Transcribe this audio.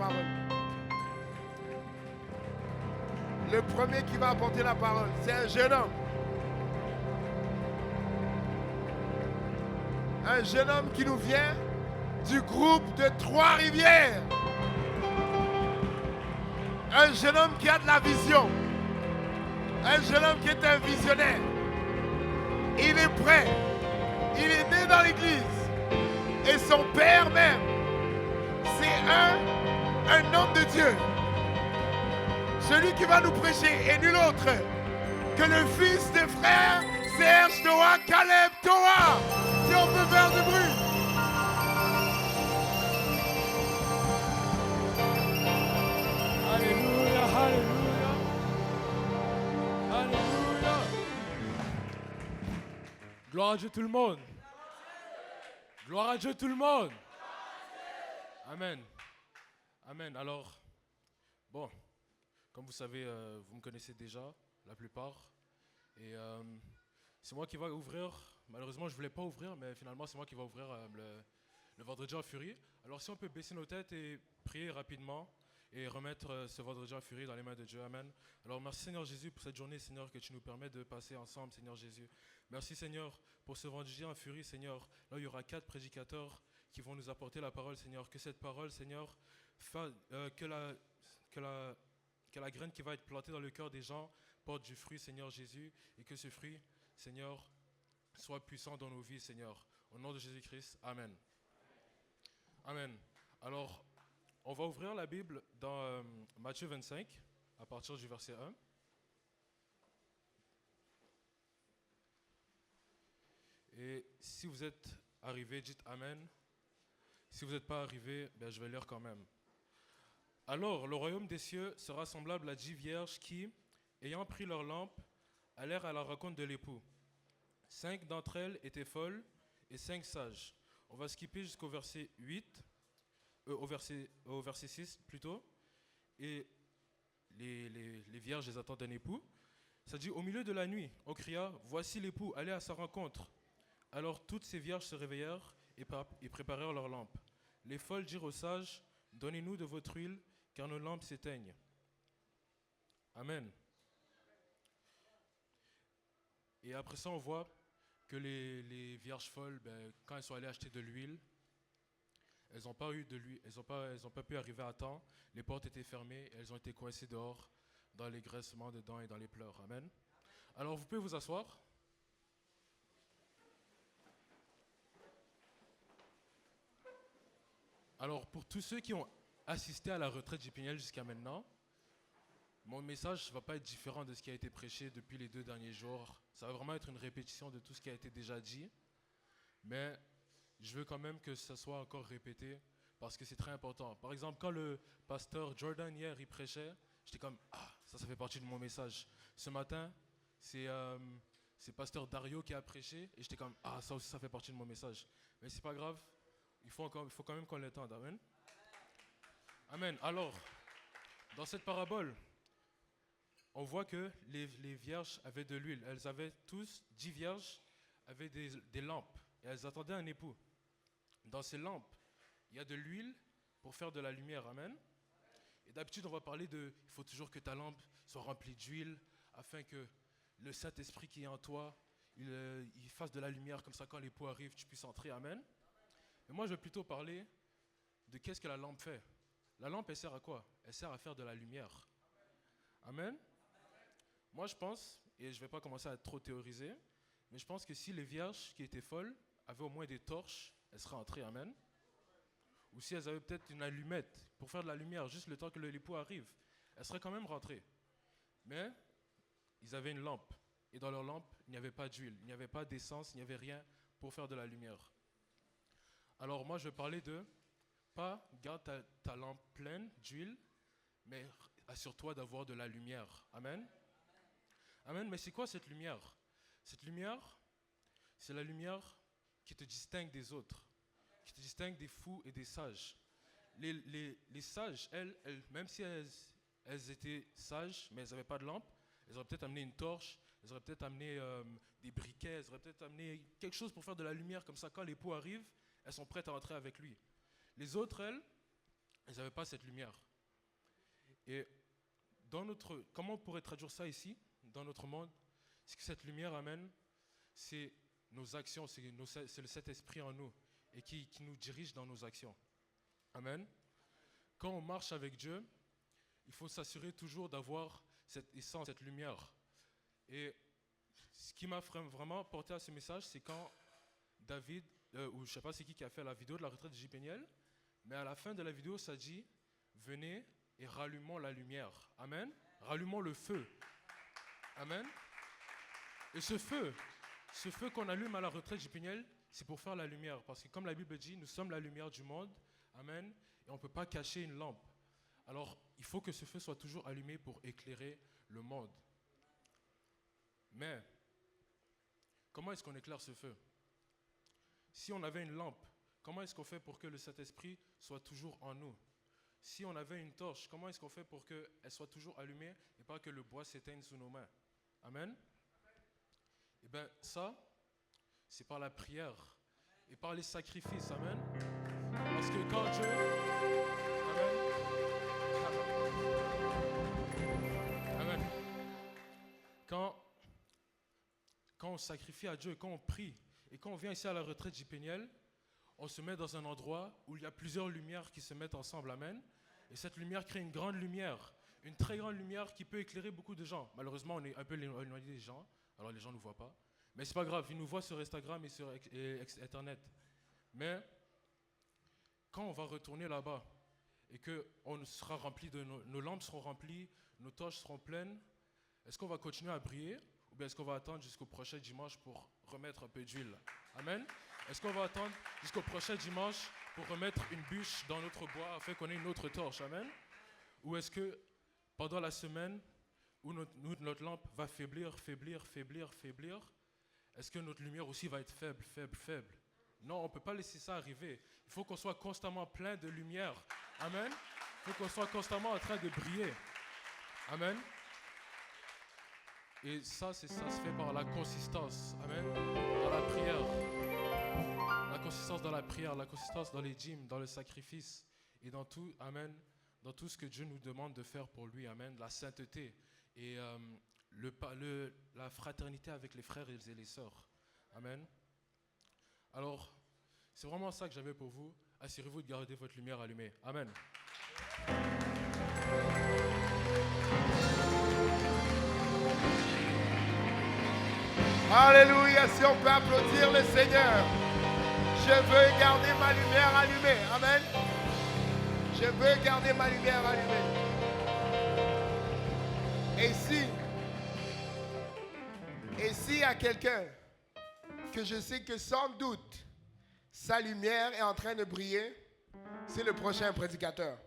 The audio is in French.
parole. Le premier qui va apporter la parole, c'est un jeune homme. Un jeune homme qui nous vient du groupe de Trois-Rivières. Un jeune homme qui a de la vision. Un jeune homme qui est un visionnaire. Il est prêt. Il est né dans l'église. Et son père même, c'est un homme de Dieu. Celui qui va nous prêcher est nul autre que le fils de frère Serge Toa, Caleb Toa. Si on peut faire du bruit. Alléluia, alléluia. Alléluia. Gloire à Dieu tout le monde. Gloire à Dieu tout le monde. Amen. Amen. Alors, bon, comme vous savez, vous me connaissez déjà, la plupart. Et c'est moi qui vais ouvrir. Malheureusement, je ne voulais pas ouvrir, mais finalement, c'est moi qui vais ouvrir le vendredi en furie. Alors, si on peut baisser nos têtes et prier rapidement et remettre ce vendredi en furie dans les mains de Dieu. Amen. Alors, merci Seigneur Jésus pour cette journée, Seigneur, que tu nous permets de passer ensemble, Seigneur Jésus. Merci Seigneur pour ce vendredi en furie, Seigneur. Là, il y aura 4 prédicateurs qui vont nous apporter la parole, Seigneur. Que cette parole, Seigneur, que la graine qui va être plantée dans le cœur des gens porte du fruit, Seigneur Jésus, et que ce fruit, Seigneur, soit puissant dans nos vies, Seigneur. Au nom de Jésus-Christ, Amen. Amen. Alors, on va ouvrir la Bible dans Matthieu 25, à partir du verset 1. Et si vous êtes arrivé, dites Amen. Si vous n'êtes pas arrivé, je vais lire quand même. Alors, le royaume des cieux sera semblable à 10 vierges qui, ayant pris leur lampe, allèrent à la rencontre de l'époux. 5 d'entre elles étaient folles et 5 sages. On va skipper jusqu'au verset 8, au verset 6 plutôt. Et les vierges les attendent un époux. Ça dit, au milieu de la nuit, on cria, voici l'époux, allez à sa rencontre. Alors toutes ces vierges se réveillèrent et préparèrent leurs lampes. Les folles dirent aux sages, donnez-nous de votre huile, car nos lampes s'éteignent. Amen. Et après ça, on voit que les vierges folles, quand elles sont allées acheter de l'huile, elles n'ont pas eu de l'huile, elles ont pas pu arriver à temps. Les portes étaient fermées, et elles ont été coincées dehors, dans les graissements dedans et dans les pleurs. Amen. Alors, vous pouvez vous asseoir. Alors, pour tous ceux qui ont assisté à la retraite JPNL jusqu'à maintenant, mon message ne va pas être différent de ce qui a été prêché depuis les 2 derniers jours. Ça va vraiment être une répétition de tout ce qui a été déjà dit. Mais je veux quand même que ça soit encore répété parce que c'est très important. Par exemple, quand le pasteur Jordan hier, il prêchait, j'étais comme « Ah, ça fait partie de mon message ». Ce matin, c'est pasteur Dario qui a prêché et j'étais comme « Ah, ça aussi, ça fait partie de mon message ». Mais c'est pas grave. Il faut quand même qu'on l'étende. Amen. Amen. Alors, dans cette parabole, on voit que les vierges avaient de l'huile. Elles avaient tous, 10 vierges, avaient des lampes. Et elles attendaient un époux. Dans ces lampes, il y a de l'huile pour faire de la lumière. Amen. Et d'habitude, on va parler il faut toujours que ta lampe soit remplie d'huile afin que le Saint-Esprit qui est en toi, il fasse de la lumière. Comme ça, quand l'époux arrive, tu puisses entrer. Amen. Mais moi, je vais plutôt parler de qu'est-ce que la lampe fait. La lampe, elle sert à quoi? Elle sert à faire de la lumière. Amen. Moi, je pense, et je ne vais pas commencer à trop théoriser, mais je pense que si les vierges qui étaient folles avaient au moins des torches, elles seraient entrées. Amen. Ou si elles avaient peut-être une allumette pour faire de la lumière, juste le temps que l'époux arrive, elles seraient quand même rentrées. Mais ils avaient une lampe. Et dans leur lampe, il n'y avait pas d'huile, il n'y avait pas d'essence, il n'y avait rien pour faire de la lumière. Alors moi, je vais parler de, pas garde ta lampe pleine d'huile, mais assure-toi d'avoir de la lumière. Amen. Amen, mais c'est quoi cette lumière? Cette lumière, c'est la lumière qui te distingue des autres, qui te distingue des fous et des sages. Les sages, elles, même si elles étaient sages, mais elles n'avaient pas de lampe, elles auraient peut-être amené une torche, elles auraient peut-être amené des briquets, elles auraient peut-être amené quelque chose pour faire de la lumière, comme ça quand l'époux arrive, elles sont prêtes à entrer avec lui. Les autres, elles ils n'avaient pas cette lumière. Et comment on pourrait traduire ça ici, dans notre monde? Ce que cette lumière amène, c'est nos actions, c'est le Saint-Esprit en nous et qui nous dirige dans nos actions. Amen. Quand on marche avec Dieu, il faut s'assurer toujours d'avoir cette essence, cette lumière. Et ce qui m'a vraiment porté à ce message, c'est quand David, ou je ne sais pas c'est qui a fait la vidéo de la retraite de JPNL, mais à la fin de la vidéo, ça dit « Venez et rallumons la lumière. » Amen. Rallumons le feu. Amen. Et ce feu qu'on allume à la retraite JPNL, c'est pour faire la lumière. Parce que comme la Bible dit, nous sommes la lumière du monde. Amen. Et on ne peut pas cacher une lampe. Alors, il faut que ce feu soit toujours allumé pour éclairer le monde. Mais, comment est-ce qu'on éclaire ce feu? Si on avait une lampe, comment est-ce qu'on fait pour que le Saint-Esprit soit toujours en nous? Si on avait une torche, comment est-ce qu'on fait pour qu'elle soit toujours allumée et pas que le bois s'éteigne sous nos mains? Amen. Eh bien, ça, c'est par la prière et par les sacrifices. Amen. Parce que quand Dieu... Amen. Amen. Quand on sacrifie à Dieu, quand on prie, et quand on vient ici à la retraite JPNL, on se met dans un endroit où il y a plusieurs lumières qui se mettent ensemble. Amen. Et cette lumière crée une grande lumière, une très grande lumière qui peut éclairer beaucoup de gens. Malheureusement, on est un peu éloigné des gens, alors les gens ne nous voient pas. Mais c'est pas grave, ils nous voient sur Instagram et sur Internet. Mais quand on va retourner là-bas et que sera rempli nos lampes seront remplies, nos torches seront pleines, est-ce qu'on va continuer à briller ou bien est-ce qu'on va attendre jusqu'au prochain dimanche pour remettre un peu d'huile? Amen. Est-ce qu'on va attendre jusqu'au prochain dimanche pour remettre une bûche dans notre bois afin qu'on ait une autre torche? Amen. Ou est-ce que pendant la semaine où notre lampe va faiblir, est-ce que notre lumière aussi va être faible? Non, on ne peut pas laisser ça arriver. Il faut qu'on soit constamment plein de lumière. Amen. Il faut qu'on soit constamment en train de briller. Amen. Et ça se fait par la consistance. Amen. Dans la prière. La consistance dans la prière, la consistance dans les dîmes, dans le sacrifice et dans tout. Amen. Dans tout ce que Dieu nous demande de faire pour lui. Amen. La sainteté et la fraternité avec les frères et les sœurs. Amen. Alors, c'est vraiment ça que j'avais pour vous. Assurez-vous de garder votre lumière allumée. Amen. Alléluia, si on peut applaudir le Seigneur. Je veux garder ma lumière allumée. Amen. Je veux garder ma lumière allumée. Et s'il y a quelqu'un que je sais que sans doute sa lumière est en train de briller, c'est le prochain prédicateur.